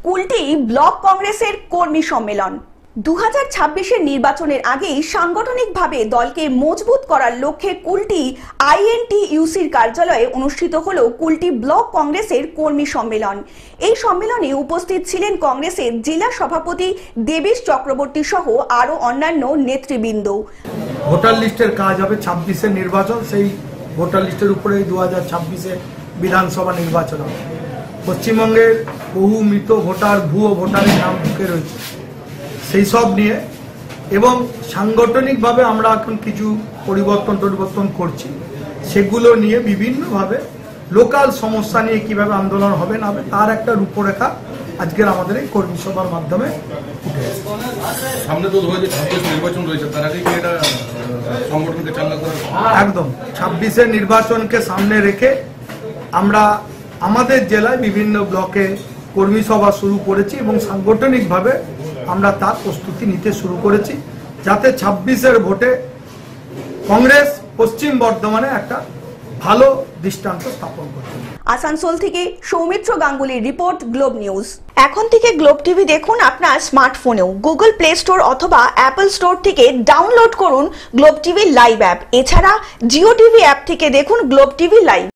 Kulti block কংগ্রেসের কর্মী সম্মেলন 2026-এর নির্বাচনের আগেই সাংগঠনিকভাবে দলকে মজবুত করার লক্ষ্যে কুলটি আইএনটিইউসির কার্যালয়ে অনুষ্ঠিত হলো কুলটি ব্লক কংগ্রেসের কর্মী সম্মেলন। এই সম্মেলনে উপস্থিত ছিলেন কংগ্রেসের জেলা সভাপতি দেবেশ চক্রবর্তী সহ আরো অন্যান্য নেতৃবৃন্দ। ভোটার লিস্টের কাজ হবে 26-এর নির্বাচন, সেই ভোটার লিস্টের উপরেই 2026-এ বিধানসভা নির্বাচন হবে। পশ্চিমবঙ্গের বহু মৃত ভোটার, ভুয়ো ভোটারের নাম ঢুকে রয়েছে, সেই সব নিয়ে এবং সাংগঠনিকভাবে আমরা এখন কিছু পরিবর্তন করছি, সেগুলো নিয়ে বিভিন্নভাবে লোকাল সমস্যা নিয়ে কিভাবে আন্দোলন হবে না হবে তার একটা রূপরেখা আজকের আমাদের এই কর্মী সভার মাধ্যমে উঠে এসেছে। সামনে তো 2026 নির্বাচন রয়েছে, তার আগে কি এটা সংগঠনকে চাঙ্গা করা? একদম 26-এর নির্বাচনকে সামনে রেখে আমরা আমাদের জেলায় বিভিন্ন ব্লকে কর্মী সভা শুরু করেছি এবং সাংগঠনিকভাবে আমরা তার প্রস্তুতি নিতে শুরু করেছি, যাতে 26-এর ভোটে কংগ্রেস পশ্চিম বর্ধমানে একটা ভালো দৃষ্টান্ত স্থাপন করবে। আসানসোল থেকে সৌমিত্র গাঙ্গুলির রিপোর্ট, গ্লোব নিউজ। এখন থেকে গ্লোব টিভি দেখুন আপনার স্মার্টফোনেও। গুগল প্লে স্টোর অথবা অ্যাপল স্টোর থেকে ডাউনলোড করুন গ্লোব টিভি লাইভ অ্যাপ। এছাড়া জিও টিভি অ্যাপ থেকে দেখুন গ্লোব টিভি লাইভ।